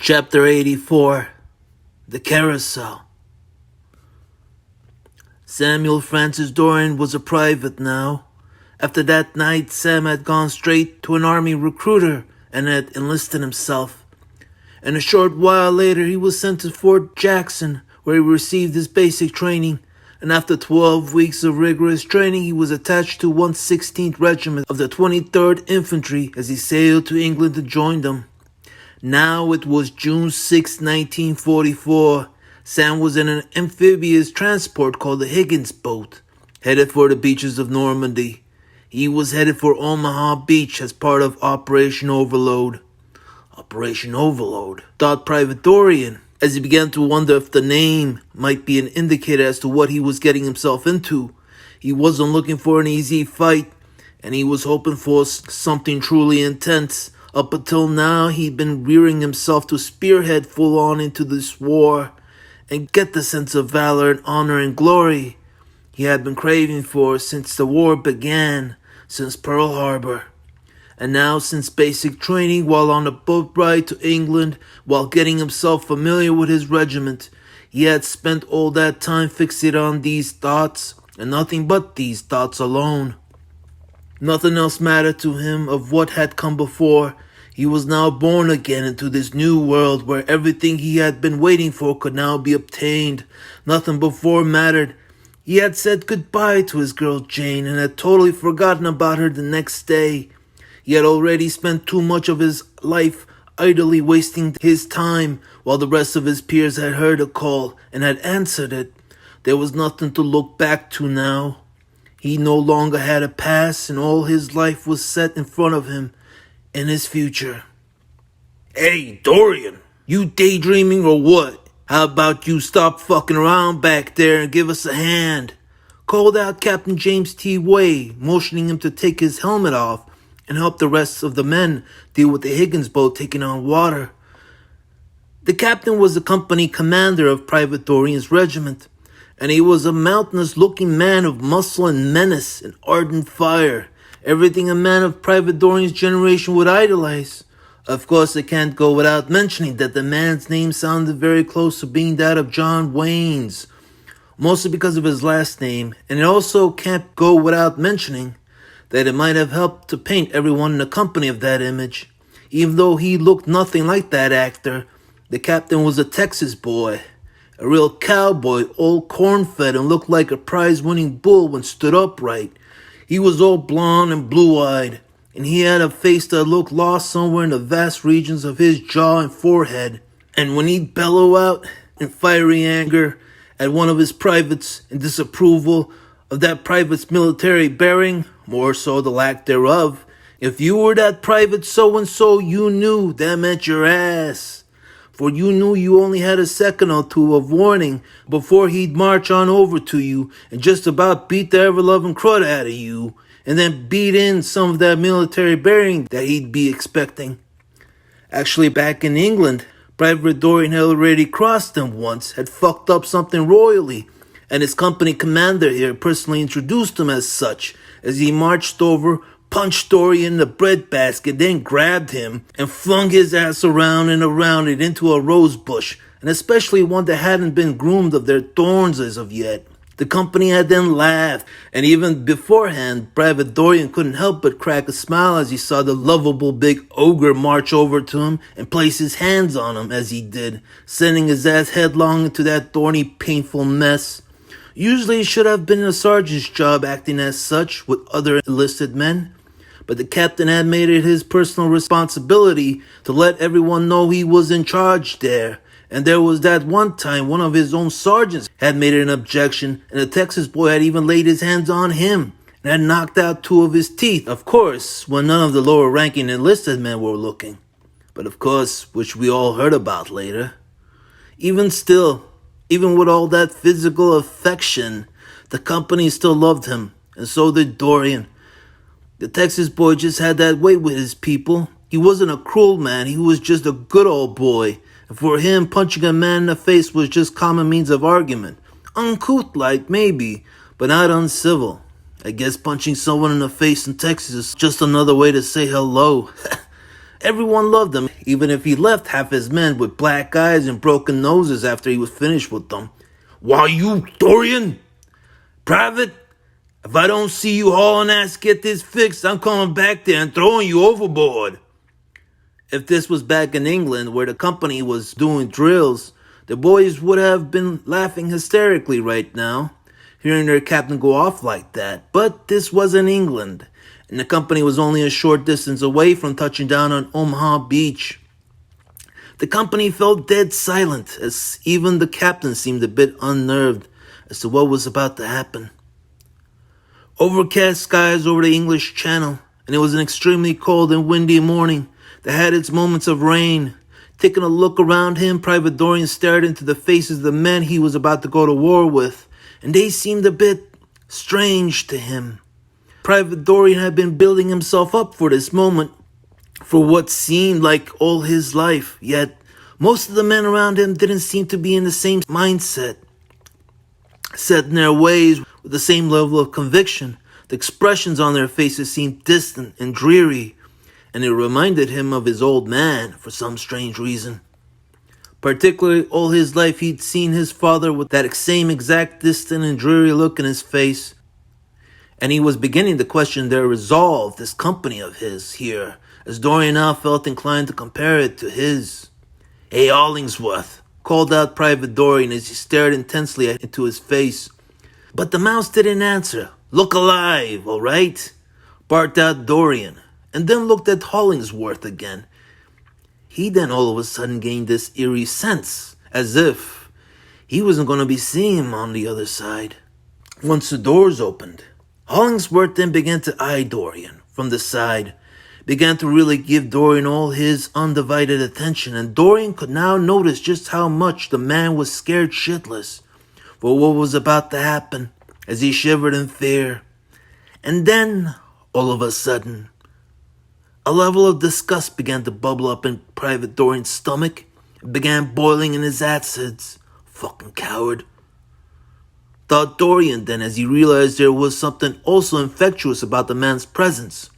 Chapter 84, The Carousel. Samuel Francis Dorian was a private now. After that night, Sam had gone straight to an army recruiter and had enlisted himself. And a short while later, he was sent to Fort Jackson, where he received his basic training. And after 12 weeks of rigorous training, he was attached to 116th Regiment of the 23rd Infantry as he sailed to England to join them. Now it was June 6, 1944. Sam was in an amphibious transport called the Higgins boat, headed for the beaches of Normandy. He was headed for Omaha Beach as part of Operation Overload. Operation Overload, thought Private Dorian, as he began to wonder if the name might be an indicator as to what he was getting himself into. He wasn't looking for an easy fight, and he was hoping for something truly intense. Up until now, he'd been rearing himself to spearhead full on into this war and get the sense of valor and honor and glory he had been craving for since the war began, since Pearl Harbor. And now, since basic training while on a boat ride to England, while getting himself familiar with his regiment, he had spent all that time fixated on these thoughts, and nothing but these thoughts alone. Nothing else mattered to him of what had come before. He was now born again into this new world where everything he had been waiting for could now be obtained. Nothing before mattered. He had said goodbye to his girl Jane and had totally forgotten about her the next day. He had already spent too much of his life idly wasting his time while the rest of his peers had heard a call and had answered it. There was nothing to look back to now. He no longer had a past, and all his life was set in front of him in his future. "Hey, Dorian, you daydreaming or what? How about you stop fucking around back there and give us a hand?" called out Captain James T. Way, motioning him to take his helmet off and help the rest of the men deal with the Higgins boat taking on water. The captain was the company commander of Private Dorian's regiment, and he was a mountainous-looking man of muscle and menace and ardent fire. Everything a man of Private Dorian's generation would idolize. Of course, it can't go without mentioning that the man's name sounded very close to being that of John Wayne's, mostly because of his last name, and it also can't go without mentioning that it might have helped to paint everyone in the company of that image. Even though he looked nothing like that actor, the captain was a Texas boy. A real cowboy, all corn-fed and looked like a prize-winning bull when stood upright. He was all blond and blue-eyed, and he had a face that looked lost somewhere in the vast regions of his jaw and forehead. And when he'd bellow out in fiery anger at one of his privates in disapproval of that private's military bearing, more so the lack thereof, if you were that private so-and-so, you knew that meant your ass. For you knew you only had a second or two of warning before he'd march on over to you and just about beat the ever-loving crud out of you, and then beat in some of that military bearing that he'd be expecting. Actually, back in England, Private Dorian had already crossed them once, had fucked up something royally, and his company commander here personally introduced him as such, as he marched over, punched Dorian in the breadbasket, then grabbed him and flung his ass around and around it into a rose bush, and especially one that hadn't been groomed of their thorns as of yet. The company had then laughed, and even beforehand, Private Dorian couldn't help but crack a smile as he saw the lovable big ogre march over to him and place his hands on him as he did, sending his ass headlong into that thorny, painful mess. Usually it should have been a sergeant's job acting as such with other enlisted men, but the captain had made it his personal responsibility to let everyone know he was in charge there. And there was that one time one of his own sergeants had made an objection, and the Texas boy had even laid his hands on him and had knocked out two of his teeth, of course, when none of the lower-ranking enlisted men were looking. But of course, which we all heard about later. Even still, even with all that physical affection, the company still loved him, and so did Dorian. The Texas boy just had that way with his people. He wasn't a cruel man, he was just a good old boy. And for him, punching a man in the face was just common means of argument. Uncouth-like, maybe, but not uncivil. I guess punching someone in the face in Texas is just another way to say hello. Everyone loved him, even if he left half his men with black eyes and broken noses after he was finished with them. Why you, Dorian? Private? If I don't see you hauling ass get this fixed, I'm coming back there and throwing you overboard. If this was back in England where the company was doing drills, the boys would have been laughing hysterically right now, hearing their captain go off like that. But this wasn't England, and the company was only a short distance away from touching down on Omaha Beach. The company felt dead silent, as even the captain seemed a bit unnerved as to what was about to happen. Overcast skies over the English Channel, and it was an extremely cold and windy morning that had its moments of rain. Taking a look around him, Private Dorian stared into the faces of the men he was about to go to war with, and they seemed a bit strange to him. Private Dorian had been building himself up for this moment for what seemed like all his life, yet most of the men around him didn't seem to be in the same mindset, set in their ways with the same level of conviction. The expressions on their faces seemed distant and dreary, and it reminded him of his old man for some strange reason. Particularly all his life he'd seen his father with that same exact distant and dreary look in his face, and he was beginning to question their resolve, this company of his here, as Dorian now felt inclined to compare it to his. Hey, Hollingsworth, called out Private Dorian as he stared intensely into his face. But the mouse didn't answer. Look alive, all right? Barked out Dorian, and then looked at Hollingsworth again. He then all of a sudden gained this eerie sense, as if he wasn't going to be seeing him on the other side. Once the doors opened, Hollingsworth then began to eye Dorian from the side, began to really give Dorian all his undivided attention, and Dorian could now notice just how much the man was scared shitless for what was about to happen as he shivered in fear. And then, all of a sudden, a level of disgust began to bubble up in Private Dorian's stomach. It began boiling in his acids. Fucking coward, thought Dorian then, as he realized there was something also infectious about the man's presence.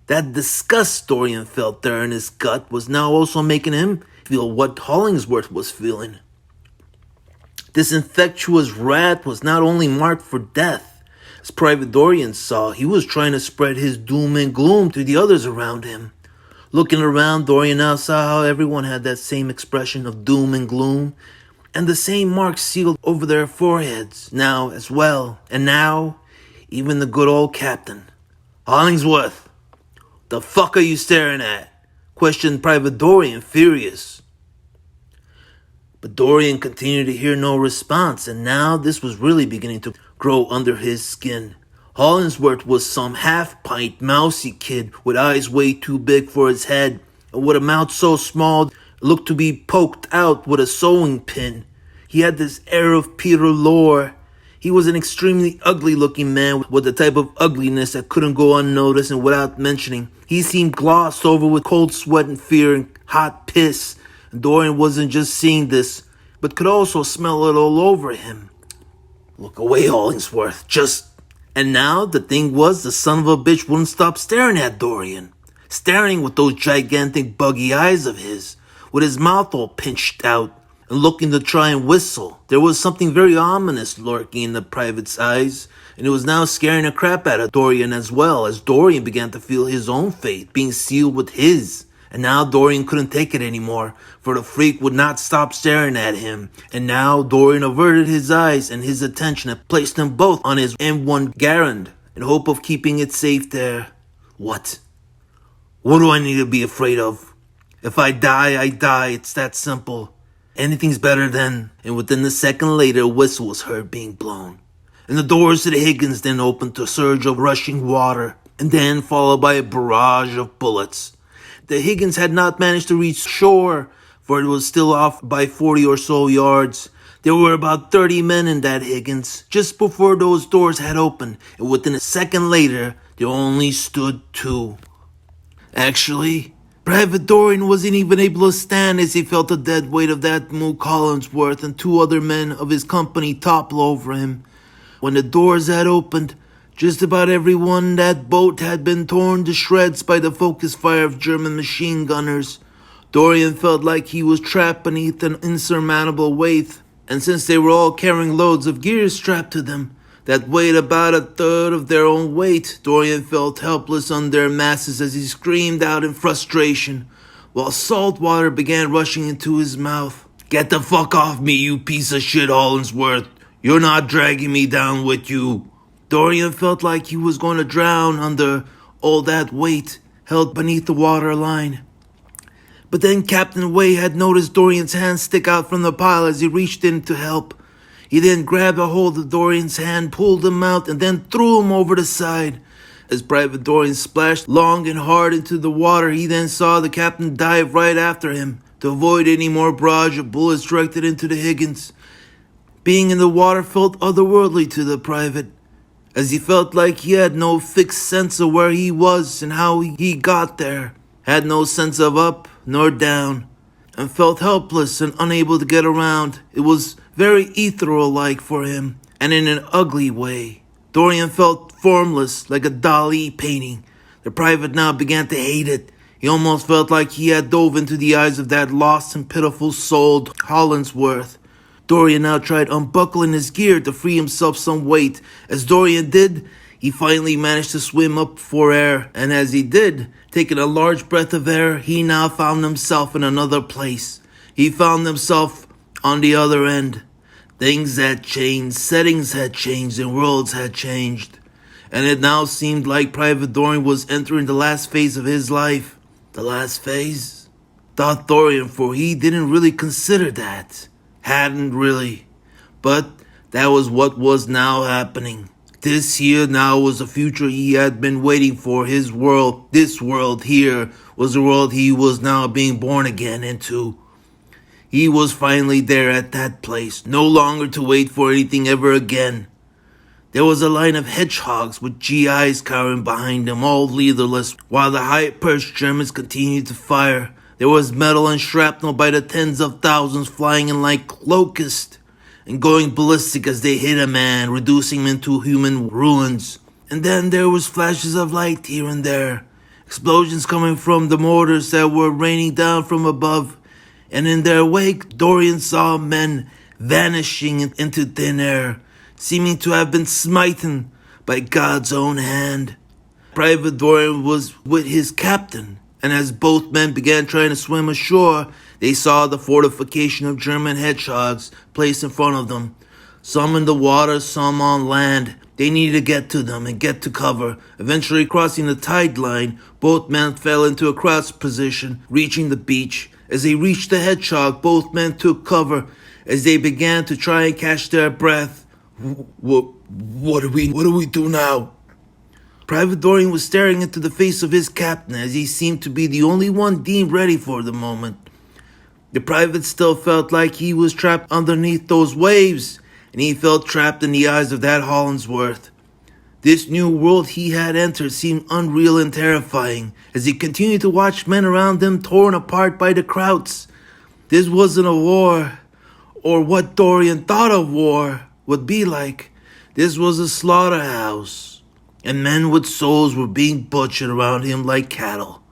That disgust Dorian felt there in his gut was now also making him feel what Hollingsworth was feeling. This infectious rat was not only marked for death. As Private Dorian saw, he was trying to spread his doom and gloom to the others around him. Looking around, Dorian now saw how everyone had that same expression of doom and gloom, and the same marks sealed over their foreheads now as well. And now, even the good old captain. Hollingsworth, the fuck are you staring at? Questioned Private Dorian, furious. But Dorian continued to hear no response, and now this was really beginning to grow under his skin. Hollingsworth was some half-pint, mousy kid with eyes way too big for his head, and with a mouth so small it looked to be poked out with a sewing pin. He had this air of Peter Lorre. He was an extremely ugly-looking man with the type of ugliness that couldn't go unnoticed, and without mentioning, he seemed glossed over with cold sweat and fear and hot piss. And Dorian wasn't just seeing this, but could also smell it all over him. Look away, Hollingsworth, just... And now, the thing was, the son of a bitch wouldn't stop staring at Dorian. Staring with those gigantic buggy eyes of his, with his mouth all pinched out, and looking to try and whistle. There was something very ominous lurking in the private's eyes, and it was now scaring the crap out of Dorian as well, as Dorian began to feel his own fate being sealed with his. And now Dorian couldn't take it anymore, for the freak would not stop staring at him. And now Dorian averted his eyes and his attention and placed them both on his M1 Garand, in hope of keeping it safe there. What? What do I need to be afraid of? If I die, I die. It's that simple. Anything's better than... And within a second later, a whistle was heard being blown. And the doors to the Higgins then opened to a surge of rushing water, and then followed by a barrage of bullets. The Higgins had not managed to reach shore, for it was still off by 40 or so yards. There were about 30 men in that Higgins, just before those doors had opened, and within a second later, there only stood 2. Actually, Private Dorian wasn't even able to stand as he felt the dead weight of that Mook Hollingsworth and 2 other men of his company topple over him. When the doors had opened, Just about everyone in that boat had been torn to shreds by the focus fire of German machine gunners. Dorian felt like he was trapped beneath an insurmountable weight, and since they were all carrying loads of gear strapped to them, that weighed about a third of their own weight, Dorian felt helpless under their masses as he screamed out in frustration, while salt water began rushing into his mouth. "Get the fuck off me, you piece of shit, Hollingsworth. You're not dragging me down with you." Dorian felt like he was going to drown under all that weight held beneath the water line. But then Captain Way had noticed Dorian's hand stick out from the pile as he reached in to help. He then grabbed a hold of Dorian's hand, pulled him out, and then threw him over the side. As Private Dorian splashed long and hard into the water, he then saw the captain dive right after him to avoid any more barrage of bullets directed into the Higgins. Being in the water felt otherworldly to the private, as he felt like he had no fixed sense of where he was and how he got there, had no sense of up nor down, and felt helpless and unable to get around. It was very ethereal-like for him, and in an ugly way. Dorian felt formless, like a Dali painting. The private now began to hate it. He almost felt like he had dove into the eyes of that lost and pitiful-souled Hollingsworth. Dorian now tried unbuckling his gear to free himself some weight. As Dorian did, he finally managed to swim up for air, and as he did, taking a large breath of air, he now found himself in another place. He found himself on the other end. Things had changed, settings had changed, and worlds had changed. And it now seemed like Private Dorian was entering the last phase of his life. The last phase? Thought Dorian, for he didn't really consider that. Hadn't really. But that was what was now happening. This here now was the future he had been waiting for. His world, this world here, was the world he was now being born again into. He was finally there at that place, no longer to wait for anything ever again. There was a line of hedgehogs with GIs cowering behind them, all leaderless, while the high-perched Germans continued to fire. There was metal and shrapnel by the tens of thousands flying in like locusts and going ballistic as they hit a man, reducing him into human ruins. And then there was flashes of light here and there, explosions coming from the mortars that were raining down from above. And in their wake, Dorian saw men vanishing into thin air, seeming to have been smitten by God's own hand. Private Dorian was with his captain, and as both men began trying to swim ashore, they saw the fortification of German hedgehogs placed in front of them. Some in the water, some on land. They needed to get to them and get to cover. Eventually crossing the tide line, both men fell into a crouch position, reaching the beach. As they reached the hedgehog, both men took cover as they began to try and catch their breath. What do we do now? Private Dorian was staring into the face of his captain as he seemed to be the only one deemed ready for the moment. The private still felt like he was trapped underneath those waves, and he felt trapped in the eyes of that Hollingsworth. This new world he had entered seemed unreal and terrifying as he continued to watch men around him torn apart by the Krauts. This wasn't a war, or what Dorian thought a war would be like. This was a slaughterhouse, and men with souls were being butchered around him like cattle.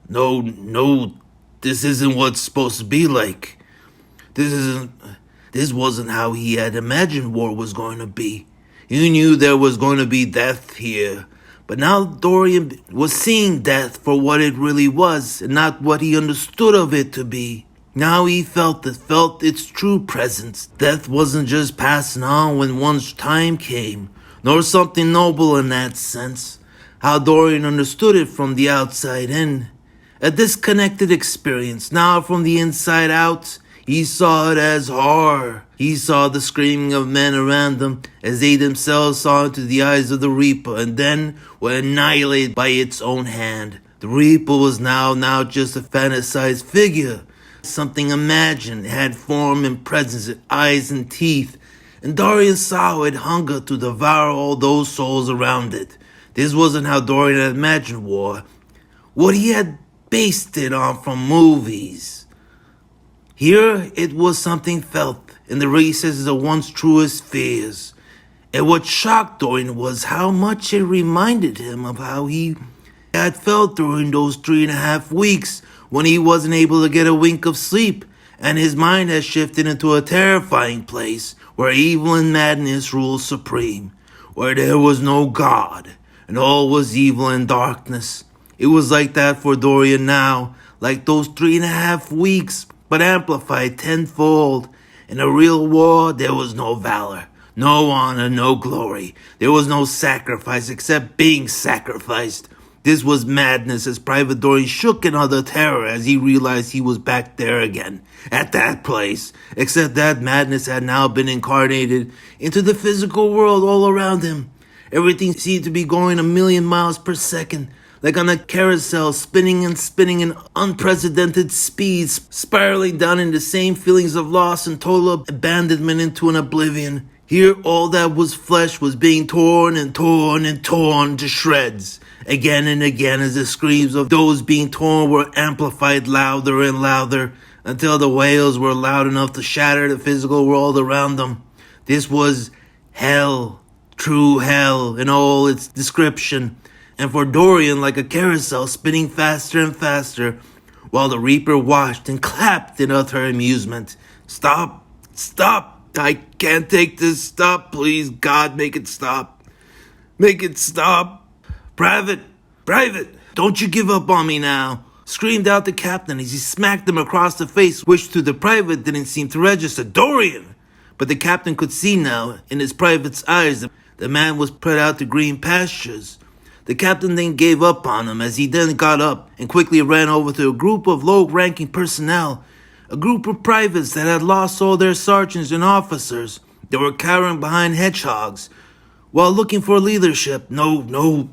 No, this isn't what it's supposed to be like. This wasn't how he had imagined war was going to be. He knew there was going to be death here, but now Dorian was seeing death for what it really was, and not what he understood of it to be. Now he felt its true presence. Death wasn't just passing on when one's time came, nor something noble in that sense. How Dorian understood it from the outside in. A disconnected experience. Now from the inside out, he saw it as horror. He saw the screaming of men around them as they themselves saw into the eyes of the Reaper and then were annihilated by its own hand. The Reaper was now just a fantasized figure. Something imagined. It had form and presence, eyes and teeth. And Dorian saw it hunger to devour all those souls around it. This wasn't how Dorian had imagined war. What he had based it on from movies. Here it was something felt in the recesses of one's truest fears. And what shocked Dorian was how much it reminded him of how he had felt during those 3.5 weeks when he wasn't able to get a wink of sleep, and his mind had shifted into a terrifying place where evil and madness ruled supreme, where there was no God, and all was evil and darkness. It was like that for Dorian now, like those 3.5 weeks, but amplified tenfold. In a real war, there was no valor, no honor, no glory. There was no sacrifice except being sacrificed. This was madness as Private Dorian shook in utter terror as he realized he was back there again, at that place. Except that madness had now been incarnated into the physical world all around him. Everything seemed to be going 1,000,000 miles per second, like on a carousel, spinning and spinning in unprecedented speeds, spiraling down in the same feelings of loss and total abandonment into an oblivion. Here, all that was flesh was being torn and torn and torn to shreds. Again and again, as the screams of those being torn were amplified louder and louder, until the wails were loud enough to shatter the physical world around them. This was hell, true hell in all its description, and for Dorian like a carousel spinning faster and faster, while the Reaper watched and clapped in utter amusement. Stop! Stop! I can't take this. Stop, please. God, make it stop. Make it stop. Private, don't you give up on me now, screamed out the captain as he smacked him across the face, which to the private didn't seem to register. Dorian! But the captain could see now, in his private's eyes, that the man was put out to green pastures. The captain then gave up on him as he then got up and quickly ran over to a group of low-ranking personnel, a group of privates that had lost all their sergeants and officers. They were cowering behind hedgehogs while looking for leadership. No,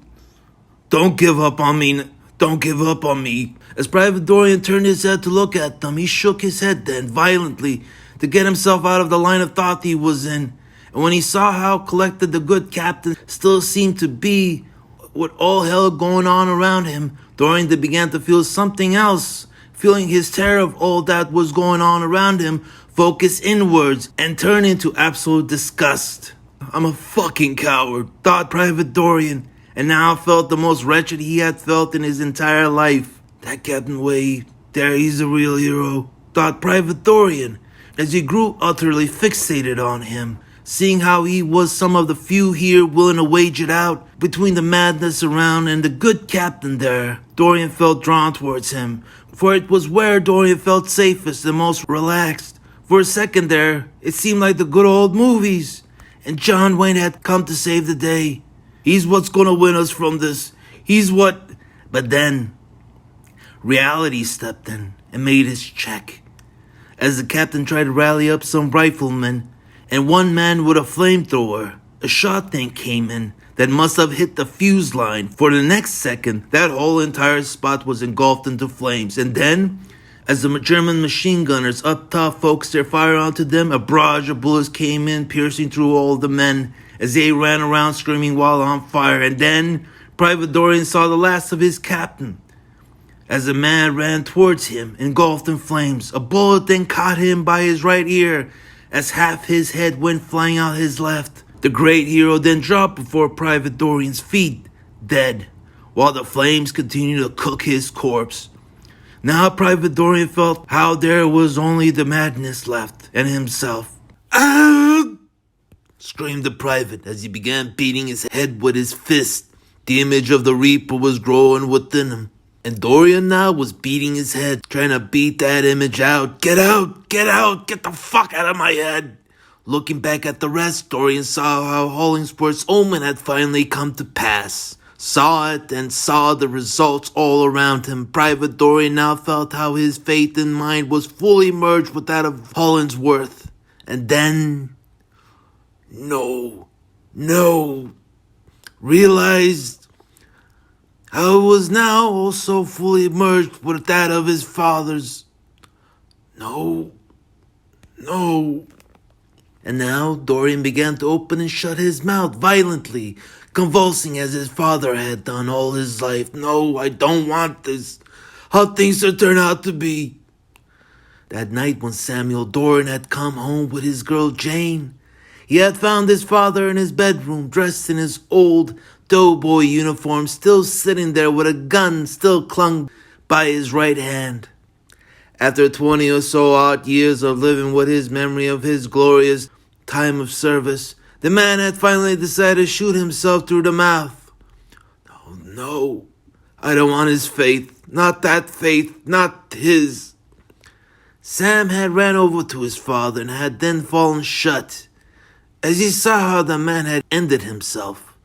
don't give up on me. Don't give up on me. As Private Dorian turned his head to look at them, he shook his head then violently to get himself out of the line of thought he was in. And when he saw how collected the good captain still seemed to be, with all hell going on around him, Dorian began to feel something else, feeling his terror of all that was going on around him focus inwards and turn into absolute disgust. I'm a fucking coward, thought Private Dorian, and now felt the most wretched he had felt in his entire life. That Captain Wade, there he's a real hero, thought Private Dorian, as he grew utterly fixated on him, seeing how he was some of the few here willing to wage it out between the madness around and the good captain there. Dorian felt drawn towards him, for it was where Dorian felt safest and most relaxed. For a second there, it seemed like the good old movies, and John Wayne had come to save the day. He's what's gonna win us from this. He's what... But then, reality stepped in and made his check. As the captain tried to rally up some riflemen, and one man with a flamethrower, a shot tank came in that must have hit the fuse line. For the next second, that whole entire spot was engulfed into flames. And then, as the German machine gunners up top focused their fire onto them, a barrage of bullets came in, piercing through all the men as they ran around screaming while on fire. And then, Private Dorian saw the last of his captain. As a man ran towards him, engulfed in flames, a bullet then caught him by his right ear, as half his head went flying out his left. The great hero then dropped before Private Dorian's feet, dead, while the flames continued to cook his corpse. Now Private Dorian felt how there was only the madness left, and himself. "Ah!" screamed the private as he began beating his head with his fist. The image of the Reaper was growing within him, and Dorian now was beating his head, trying to beat that image out. Get out! Get the fuck out of my head! Looking back at the rest, Dorian saw how Hollingsport's omen had finally come to pass. Saw it and saw the results all around him. Private Dorian now felt how his faith and mind was fully merged with that of Hollingsworth. And then... No. Realized how it was now also fully merged with that of his father's. No. And now Dorian began to open and shut his mouth violently, convulsing as his father had done all his life. No, I don't want this. How things have turned out to be. That night when Samuel Dorian had come home with his girl Jane, He had found his father in his bedroom, dressed in his old doughboy uniform, still sitting there with a gun still clung by his right hand. After 20 or so odd years of living with his memory of his glorious time of service, the man had finally decided to shoot himself through the mouth. Oh no, I don't want his faith, not that faith, not his. Sam had ran over to his father and had then fallen shut, as he saw how the man had ended himself.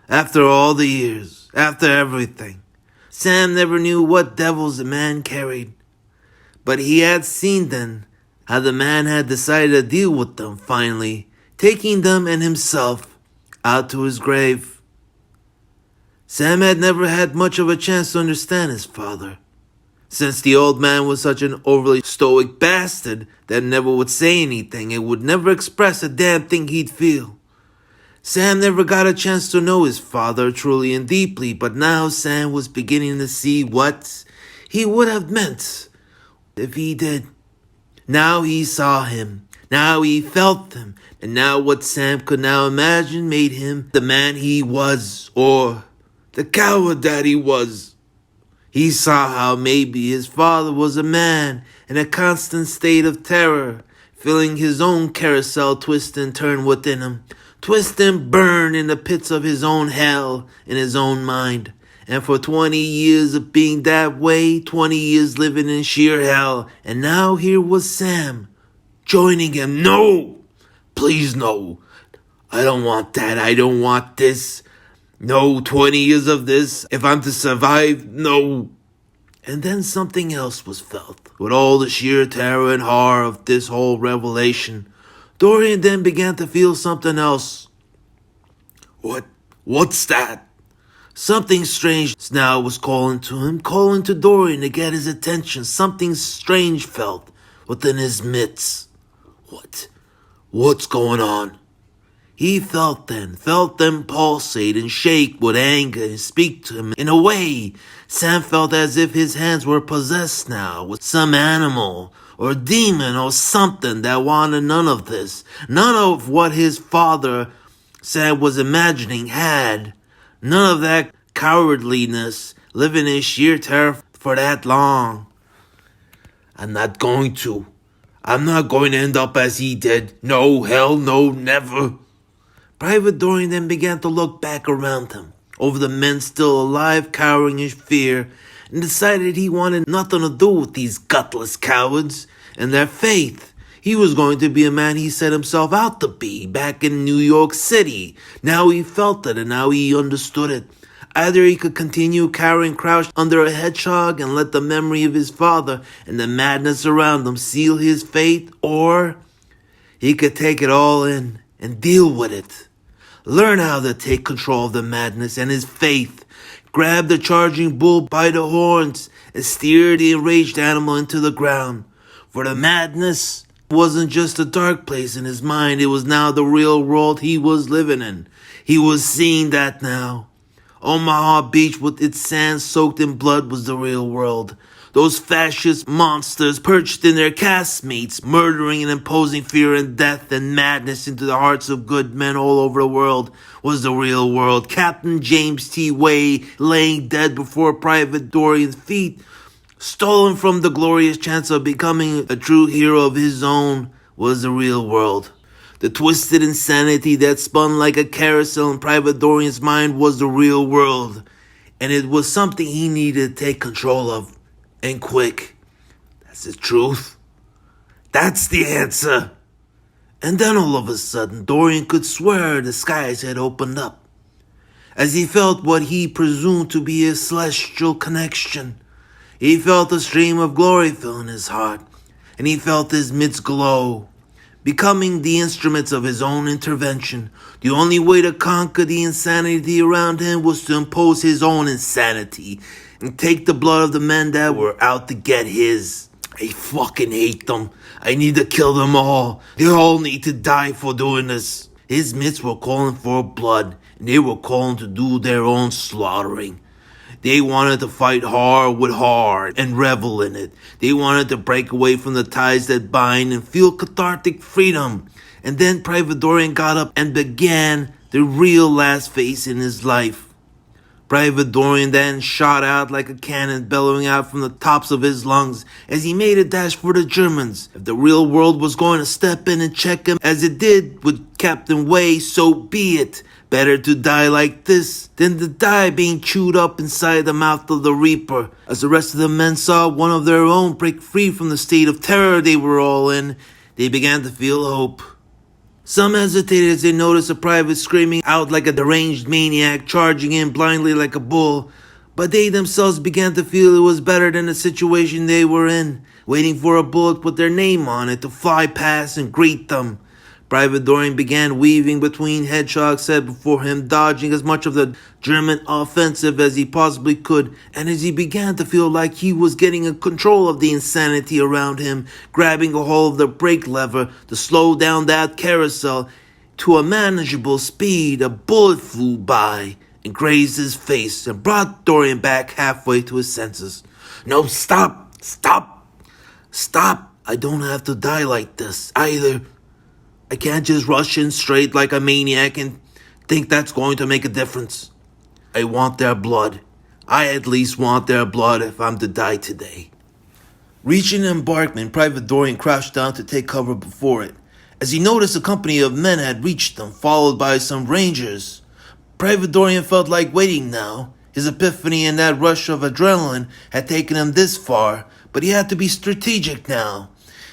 After all the years, after everything, Sam never knew what devils the man carried. But he had seen then how the man had decided to deal with them finally, taking them and himself out to his grave. Sam had never had much of a chance to understand his father, since the old man was such an overly stoic bastard that never would say anything and would never express a damn thing he'd feel. Sam never got a chance to know his father truly and deeply, but now Sam was beginning to see what he would have meant if he did. Now he saw him, now he felt him, and now what Sam could now imagine made him the man he was, or the coward that he was. He saw how maybe his father was a man in a constant state of terror, feeling his own carousel twist and turn within him, twist and burn in the pits of his own hell in his own mind. And for 20 years of being that way, 20 years living in sheer hell, and now here was Sam, joining him. No! Please no! I don't want that, I don't want this. No, 20 years of this, if I'm to survive, no. And then something else was felt. With all the sheer terror and horror of this whole revelation, Dorian then began to feel something else. What's that? Something strange now was calling to him, calling to Dorian to get his attention. Something strange felt within his midst. What's going on? He felt them pulsate and shake with anger and speak to him in a way. Sam felt as if his hands were possessed now with some animal or demon or something that wanted none of this. None of what his father, Sam, was imagining had. None of that cowardliness, living in sheer terror for that long. I'm not going to end up as he did. No, hell no, never. Private Dorian then began to look back around him, over the men still alive, cowering in fear, and decided he wanted nothing to do with these gutless cowards and their faith. He was going to be a man he set himself out to be back in New York City. Now he felt it and now he understood it. Either he could continue cowering crouched under a hedgehog and let the memory of his father and the madness around him seal his fate, or he could take it all in and deal with it. Learn how to take control of the madness and his faith. Grab the charging bull by the horns and steer the enraged animal into the ground. For the madness wasn't just a dark place in his mind, it was now the real world he was living in. He was seeing that now. Omaha Beach with its sand soaked in blood was the real world. Those fascist monsters perched in their castmates, murdering and imposing fear and death and madness into the hearts of good men all over the world was the real world. Captain James T. Way laying dead before Private Dorian's feet, stolen from the glorious chance of becoming a true hero of his own, was the real world. The twisted insanity that spun like a carousel in Private Dorian's mind was the real world, and it was something he needed to take control of, and quick. That's the truth. That's the answer. And then all of a sudden, Dorian could swear the skies had opened up, as he felt what he presumed to be a celestial connection. He felt a stream of glory fill in his heart, and he felt his midst glow, becoming the instruments of his own intervention. The only way to conquer the insanity around him was to impose his own insanity and take the blood of the men that were out to get his. I fucking hate them. I need to kill them all. They all need to die for doing this. His midst were calling for blood, and they were calling to do their own slaughtering. They wanted to fight hard with hard and revel in it. They wanted to break away from the ties that bind and feel cathartic freedom. And then Private Dorian got up and began the real last phase in his life. Private Dorian then shot out like a cannon, bellowing out from the tops of his lungs as he made a dash for the Germans. If the real world was going to step in and check him as it did with Captain Wei, so be it. Better to die like this than to die being chewed up inside the mouth of the Reaper. As the rest of the men saw one of their own break free from the state of terror they were all in, they began to feel hope. Some hesitated as they noticed a private screaming out like a deranged maniac, charging in blindly like a bull. But they themselves began to feel it was better than the situation they were in, waiting for a bullet with their name on it to fly past and greet them. Private Dorian began weaving between hedgehogs set before him, dodging as much of the German offensive as he possibly could, and as he began to feel like he was getting a control of the insanity around him, grabbing a hold of the brake lever to slow down that carousel to a manageable speed, a bullet flew by and grazed his face and brought Dorian back halfway to his senses. "No, stop! I don't have to die like this, either. I can't just rush in straight like a maniac and think that's going to make a difference. I want their blood. I at least want their blood if I'm to die today." Reaching the embankment, Private Dorian crouched down to take cover before it, as he noticed a company of men had reached them, followed by some rangers. Private Dorian felt like waiting now. His epiphany and that rush of adrenaline had taken him this far, but he had to be strategic now.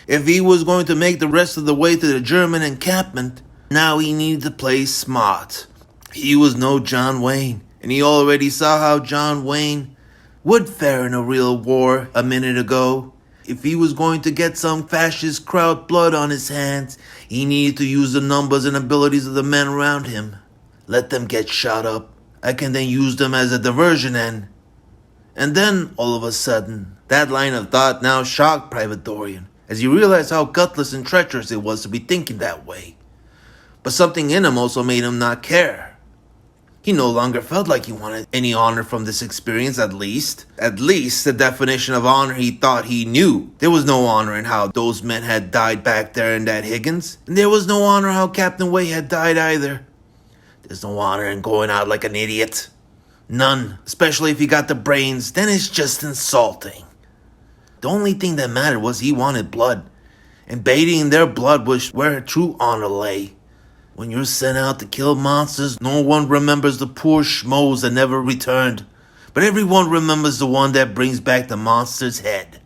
If he was going to make the rest of the way to the German encampment, now he needed to play smart. He was no John Wayne, and he already saw how John Wayne would fare in a real war a minute ago. If he was going to get some fascist crowd blood on his hands, he needed to use the numbers and abilities of the men around him. Let them get shot up. I can then use them as a diversion and then, all of a sudden, that line of thought now shocked Private Dorian, as he realized how gutless and treacherous it was to be thinking that way. But something in him also made him not care. He no longer felt like he wanted any honor from this experience, at least. At least, the definition of honor he thought he knew. There was no honor in how those men had died back there in that Higgins. And there was no honor how Captain Wei had died either. There's no honor in going out like an idiot. None, especially if you got the brains, then it's just insulting. The only thing that mattered was he wanted blood, and bathing in their blood was where true honor lay. When you're sent out to kill monsters, no one remembers the poor schmoes that never returned, but everyone remembers the one that brings back the monster's head.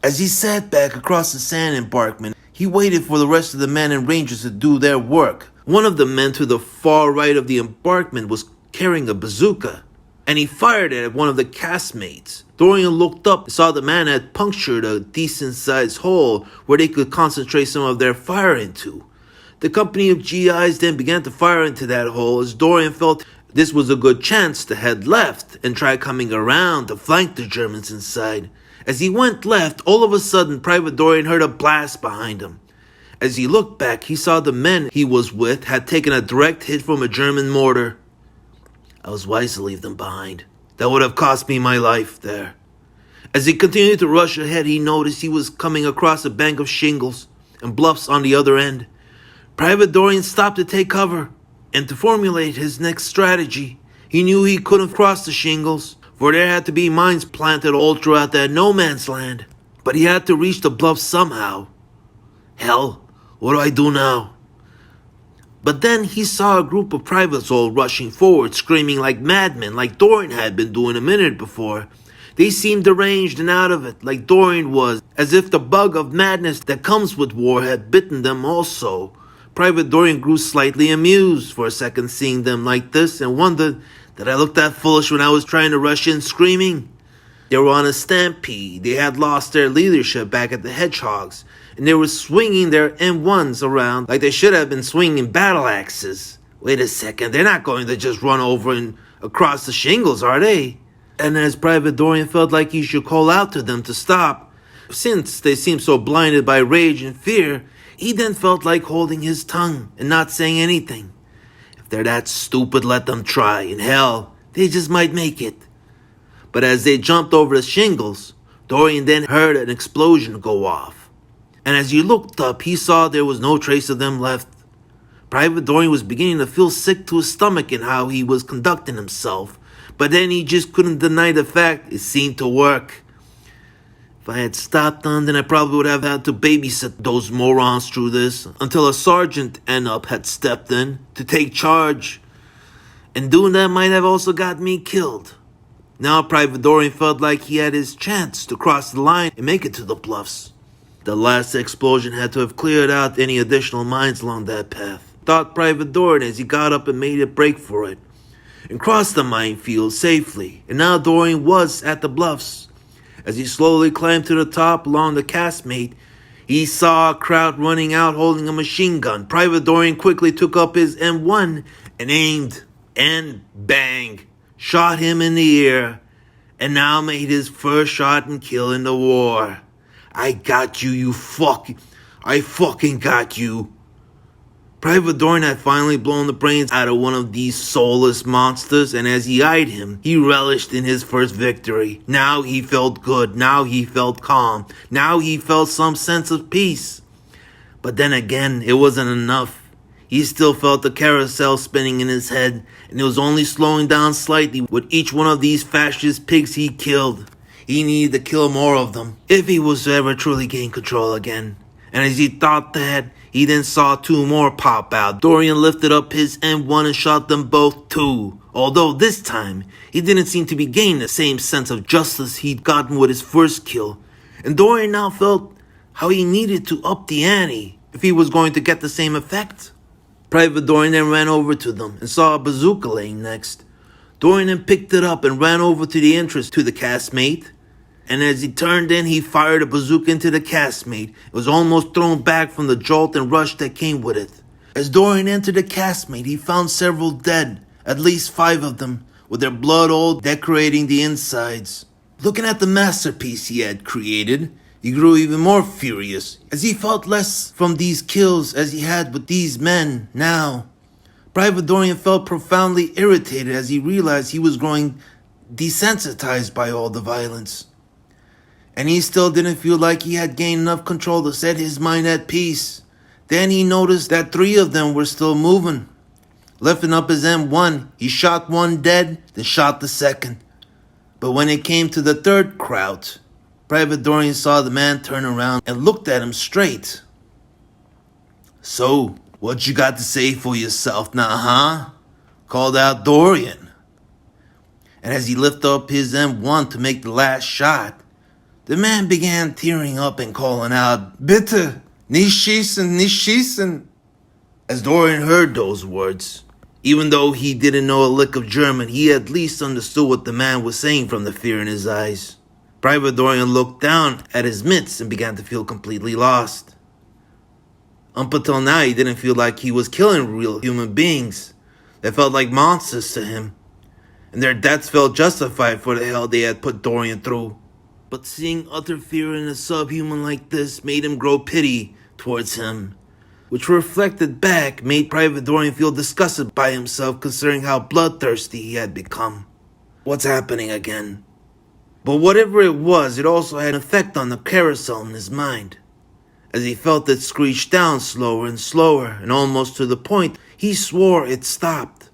As he sat back across the sand embankment, he waited for the rest of the men and rangers to do their work. One of the men to the far right of the embankment was carrying a bazooka, and he fired it at one of the castmates. Dorian looked up and saw the man had punctured a decent-sized hole where they could concentrate some of their fire into. The company of GIs then began to fire into that hole as Dorian felt this was a good chance to head left and try coming around to flank the Germans inside. As he went left, all of a sudden Private Dorian heard a blast behind him. As he looked back, he saw the men he was with had taken a direct hit from a German mortar. I was wise to leave them behind. That would have cost me my life there. As he continued to rush ahead, he noticed he was coming across a bank of shingles and bluffs on the other end. Private Dorian stopped to take cover and to formulate his next strategy. He knew he couldn't cross the shingles, for there had to be mines planted all throughout that no man's land. But he had to reach the bluffs somehow. Hell, what do I do now? But then he saw a group of privates all rushing forward, screaming like madmen, like Dorian had been doing a minute before. They seemed deranged and out of it, like Dorian was, as if the bug of madness that comes with war had bitten them also. Private Dorian grew slightly amused for a second seeing them like this and wondered, did I look that foolish when I was trying to rush in screaming? They were on a stampede. They had lost their leadership back at the Hedgehogs, and they were swinging their M1s around like they should have been swinging battle axes. Wait a second, they're not going to just run over and across the shingles, are they? And as Private Dorian felt like he should call out to them to stop, since they seemed so blinded by rage and fear, he then felt like holding his tongue and not saying anything. If they're that stupid, let them try, and hell, they just might make it. But as they jumped over the shingles, Dorian then heard an explosion go off. And as he looked up, he saw there was no trace of them left. Private Dorian was beginning to feel sick to his stomach in how he was conducting himself, but then he just couldn't deny the fact it seemed to work. If I had stopped on, then I probably would have had to babysit those morons through this until a sergeant had stepped in to take charge. And doing that might have also got me killed. Now Private Dorian felt like he had his chance to cross the line and make it to the bluffs. The last explosion had to have cleared out any additional mines along that path, thought Private Dorian as he got up and made a break for it, and crossed the minefield safely. And now Dorian was at the bluffs. As he slowly climbed to the top along the castmate, he saw a crowd running out holding a machine gun. Private Dorian quickly took up his M1 and aimed, and bang, shot him in the ear, and now made his first shot and kill in the war. I got you, I fucking got you. Private Dorian had finally blown the brains out of one of these soulless monsters, and as he eyed him, he relished in his first victory. Now he felt good, now he felt calm, now he felt some sense of peace. But then again, it wasn't enough. He still felt the carousel spinning in his head, and it was only slowing down slightly with each one of these fascist pigs he killed. He needed to kill more of them if he was to ever truly gain control again. And as he thought that, he then saw two more pop out. Dorian lifted up his M1 and shot them both too. Although this time, he didn't seem to be gaining the same sense of justice he'd gotten with his first kill. And Dorian now felt how he needed to up the ante if he was going to get the same effect. Private Dorian then ran over to them and saw a bazooka laying next. Dorian then picked it up and ran over to the entrance to the castmate. And as he turned in, he fired a bazooka into the castmate. It was almost thrown back from the jolt and rush that came with it. As Dorian entered the castmate, he found several dead, at least 5 of them, with their blood all decorating the insides. Looking at the masterpiece he had created, he grew even more furious, as he felt less from these kills as he had with these men now. Private Dorian felt profoundly irritated as he realized he was growing desensitized by all the violence. And he still didn't feel like he had gained enough control to set his mind at peace. Then he noticed that 3 of them were still moving. Lifting up his M1, he shot one dead, then shot the second. But when it came to the third crowd, Private Dorian saw the man turn around and looked at him straight. "So, what you got to say for yourself now, huh?" called out Dorian. And as he lifted up his M1 to make the last shot, the man began tearing up and calling out, "Bitte, nicht schießen, nicht schießen." As Dorian heard those words, even though he didn't know a lick of German, he at least understood what the man was saying from the fear in his eyes. Private Dorian looked down at his mitts and began to feel completely lost. Up until now, he didn't feel like he was killing real human beings. They felt like monsters to him, and their deaths felt justified for the hell they had put Dorian through. But seeing utter fear in a subhuman like this made him grow pity towards him, which reflected back made Private Dorian feel disgusted by himself considering how bloodthirsty he had become. What's happening again? But whatever it was, it also had an effect on the carousel in his mind. As he felt it screech down slower and slower, and almost to the point he swore it stopped.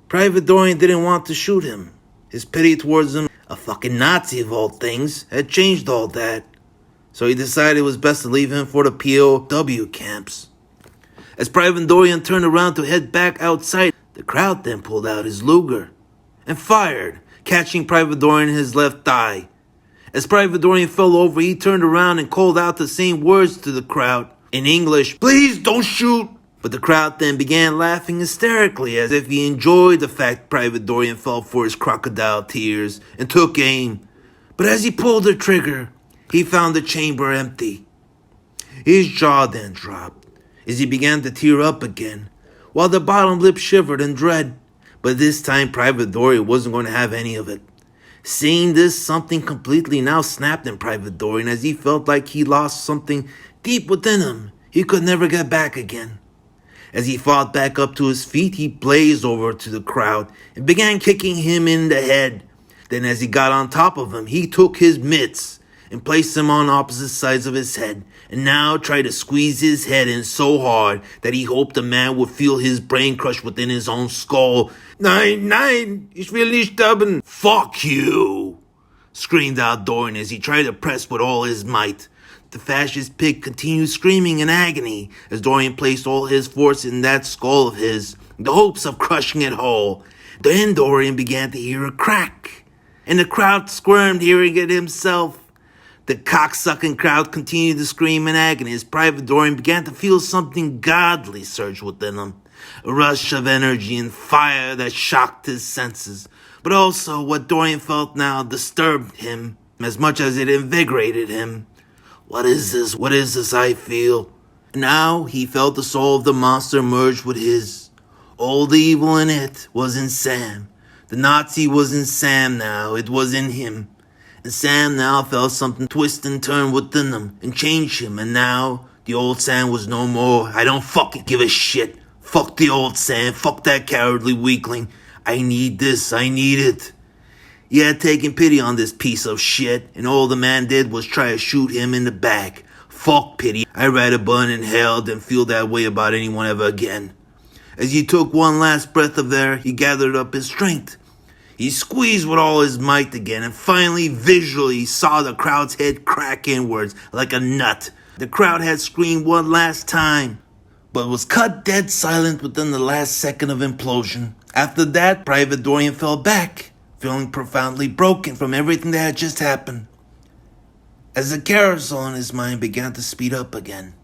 Private Dorian didn't want to shoot him. His pity towards him, a fucking Nazi of all things, had changed all that. So he decided it was best to leave him for the POW camps. As Private Dorian turned around to head back outside, the crowd then pulled out his Luger and fired, catching Private Dorian in his left thigh. As Private Dorian fell over, he turned around and called out the same words to the crowd in English, "Please don't shoot." But the crowd then began laughing hysterically as if he enjoyed the fact Private Dorian fell for his crocodile tears and took aim. But as he pulled the trigger, he found the chamber empty. His jaw then dropped as he began to tear up again, while the bottom lip shivered in dread. But this time Private Dorian wasn't going to have any of it. Seeing this, something completely now snapped in Private Dorian as he felt like he lost something deep within him he could never get back again. As he fought back up to his feet, he blazed over to the crowd and began kicking him in the head, Then as he got on top of him, he took his mitts and placed them on opposite sides of his head, and now tried to squeeze his head in so hard that he hoped the man would feel his brain crush within his own skull. Nein, nein, ich will nicht sterben. Fuck you, screamed out Dorian as he tried to press with all his might. The fascist pig continued screaming in agony as Dorian placed all his force in that skull of his, in the hopes of crushing it whole. Then Dorian began to hear a crack, and the crowd squirmed, hearing it himself. The cocksucking crowd continued to scream in agony as Private Dorian began to feel something godly surge within him. A rush of energy and fire that shocked his senses. But also what Dorian felt now disturbed him as much as it invigorated him. What is this? What is this I feel? Now he felt the soul of the monster merge with his. All the evil in it was in Sam. The Nazi was in Sam now. It was in him. And Sam now felt something twist and turn within him and change him. And now the old Sam was no more. I don't fucking give a shit. Fuck the old Sam. Fuck that cowardly weakling. I need this. I need it. He had taken pity on this piece of shit, and all the man did was try to shoot him in the back. Fuck pity. I'd rather burn in hell than feel that way about anyone ever again. As he took one last breath of air, he gathered up his strength. He squeezed with all his might again, and finally, visually, saw the crowd's head crack inwards like a nut. The crowd had screamed one last time, but was cut dead silent within the last second of implosion. After that, Private Dorian fell back, feeling profoundly broken from everything that had just happened, as the carousel in his mind began to speed up again.